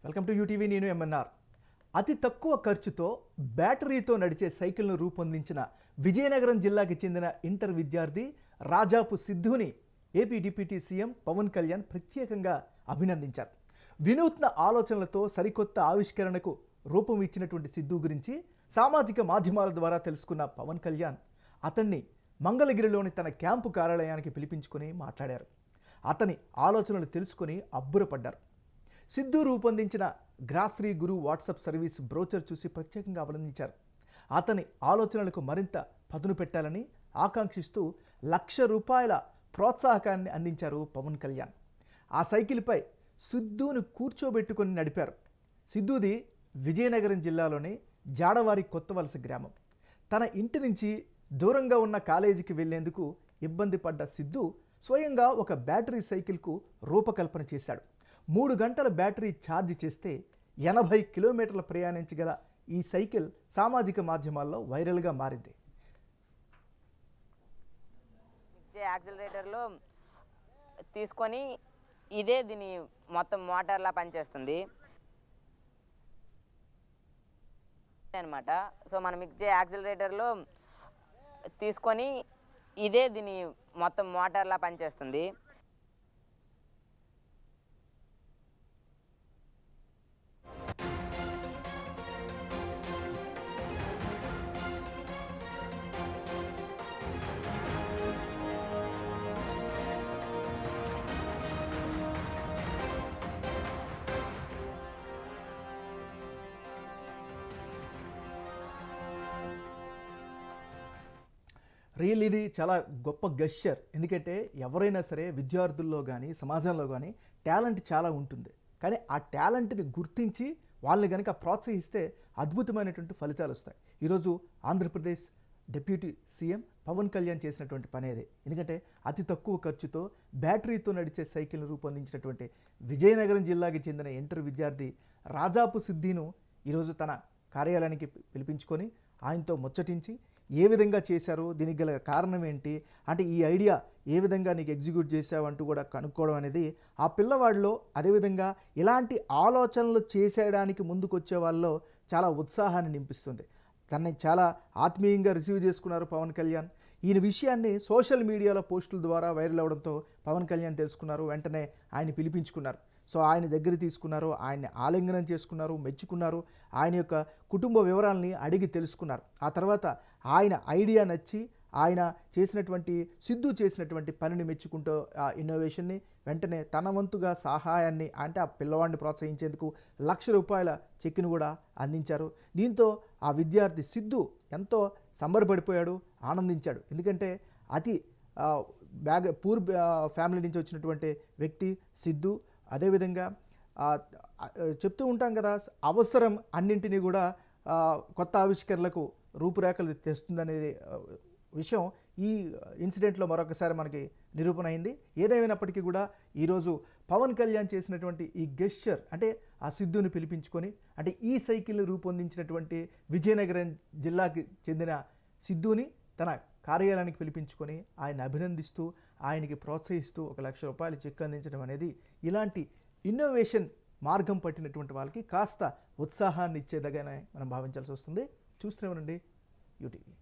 Welcome to UTV. నేను MNR. అతి తక్కువ ఖర్చుతో బ్యాటరీతో నడిచే సైకిల్ను రూపొందించిన విజయనగరం జిల్లాకి చెందిన ఇంటర్ విద్యార్థి రాజాపు సిద్ధుని AP deputy CM Pawan Kalyan ప్రత్యేకంగా అభినందించారు. వినూత్న ఆలోచనలతో సరికొత్త ఆవిష్కరణకు రూపం ఇచ్చినటువంటి సిద్ధు గురించి సామాజిక మాధ్యమాల ద్వారా తెలుసుకున్న పవన్ కళ్యాణ్ అతన్ని మంగళగిరిలోని తన క్యాంపు కార్యాలయానికి పిలిపించుకొని మాట్లాడారు. అతని ఆలోచనలు తెలుసుకొని అబ్బురపడ్డారు. సిద్ధు రూపొందించిన గ్రాసరీ గురు వాట్సాప్ సర్వీస్ బ్రోచర్ చూసి ప్రత్యేకంగా అభినందించారు. అతని ఆలోచనలకు మరింత పదును పెట్టాలని ఆకాంక్షిస్తూ ₹1,00,000 ప్రోత్సాహకాన్ని అందించారు పవన్ కళ్యాణ్. ఆ సైకిల్పై సిద్ధును కూర్చోబెట్టుకొని నడిపారు. సిద్ధుది విజయనగరం జిల్లాలోని జాడవారి కొత్తవలస గ్రామం. తన ఇంటి నుంచి దూరంగా ఉన్న కాలేజీకి వెళ్లేందుకు ఇబ్బంది పడ్డ సిద్ధు స్వయంగా ఒక బ్యాటరీ సైకిల్కు రూపకల్పన చేశాడు. 3 గంటల బ్యాటరీ ఛార్జ్ చేస్తే 80 కిలోమీటర్ల ప్రయాణించగల ఈ సైకిల్ సామాజిక మాధ్యమాల్లో వైరల్గా మారింది. యాక్సిలరేటర్లో తీసుకొని ఇదే దీని మొత్తం మోటార్లా పనిచేస్తుంది అనమాట. సో మనం ఇచ్చే యాక్సిలరేటర్లో తీసుకొని ఇదే దీని మొత్తం మోటార్లా పనిచేస్తుంది. రియల్ ఇది చాలా గొప్ప గెస్చర్. ఎందుకంటే ఎవరైనా సరే విద్యార్థుల్లో కానీ సమాజంలో కానీ టాలెంట్ చాలా ఉంటుంది. కానీ ఆ టాలెంట్ని గుర్తించి వాళ్ళని కనుక ప్రోత్సహిస్తే అద్భుతమైనటువంటి ఫలితాలు వస్తాయి. ఈరోజు ఆంధ్రప్రదేశ్ డిప్యూటీ సీఎం పవన్ కళ్యాణ్ చేసినటువంటి పని అదే. ఎందుకంటే అతి తక్కువ ఖర్చుతో బ్యాటరీతో నడిచే సైకిల్ను రూపొందించినటువంటి విజయనగరం జిల్లాకి చెందిన ఇంటర్ విద్యార్థి రాజాపు సిద్ధిను ఈరోజు తన కార్యాలయానికి పిలిపించుకొని ఆయనతో ముచ్చటించి ఏ విధంగా చేశారు, దీనికి గల కారణం ఏంటి, అంటే ఈ ఐడియా ఏ విధంగా నీకు ఎగ్జిక్యూట్ చేసావు అంటూ కూడా కనుక్కోవడం అనేది ఆ పిల్లవాడిలో, అదేవిధంగా ఇలాంటి ఆలోచనలు చేసేయడానికి ముందుకొచ్చే వాళ్ళలో చాలా ఉత్సాహాన్ని నింపిస్తుంది. తనని చాలా ఆత్మీయంగా రిసీవ్ చేసుకున్నారు పవన్ కళ్యాణ్. ఈయన విషయాన్ని సోషల్ మీడియాలో పోస్టుల ద్వారా వైరల్ అవ్వడంతో పవన్ కళ్యాణ్ తెలుసుకున్నారు. వెంటనే ఆయన పిలిపించుకున్నారు. సో ఆయన దగ్గర తీసుకున్నారు, ఆయన్ని ఆలింగనం చేసుకున్నారు, మెచ్చుకున్నారు. ఆయన యొక్క కుటుంబ వివరాలని అడిగి తెలుసుకున్నారు. ఆ తర్వాత ఆయన ఐడియా నచ్చి ఆయన సిద్ధు చేసినటువంటి పనిని మెచ్చుకుంటూ ఆ ఇన్నోవేషన్ని వెంటనే తన వంతుగా సహాయాన్ని, అంటే ఆ పిల్లవాడిని ప్రోత్సహించేందుకు ₹1,00,000 చెక్కిని కూడా అందించారు. దీంతో ఆ విద్యార్థి సిద్ధు ఎంతో సంబరపడిపోయాడు, ఆనందించాడు. ఎందుకంటే అతి పూర్ ఫ్యామిలీ నుంచి వచ్చినటువంటి వ్యక్తి సిద్ధు. అదేవిధంగా చెప్తూ ఉంటాం కదా, అవసరం అన్నింటినీ కూడా కొత్త ఆవిష్కరణలకు రూపురేఖలు తెస్తుందనేది విషయం ఈ ఇన్సిడెంట్లో మరొకసారి మనకి నిరూపణ అయింది. ఏదేమైనప్పటికీ కూడా ఈరోజు పవన్ కళ్యాణ్ చేసినటువంటి ఈ గెస్చర్, అంటే ఆ సిద్ధుని పిలిపించుకొని, అంటే ఈ సైకిల్ని రూపొందించినటువంటి విజయనగరం జిల్లాకి చెందిన సిద్ధుని తన కార్యాలయానికి పిలిపించుకొని ఆయన అభినందిస్తూ, ఆయనకి ప్రోత్సహిస్తూ ₹1,00,000 చెక్ అందించడం అనేది ఇలాంటి ఇన్నోవేషన్ మార్గం పట్టినటువంటి వాళ్ళకి కాస్త ఉత్సాహాన్ని ఇచ్చేదగానే మనం భావించాల్సి వస్తుంది. చూస్తూనే ఉండండి యూటీవీ.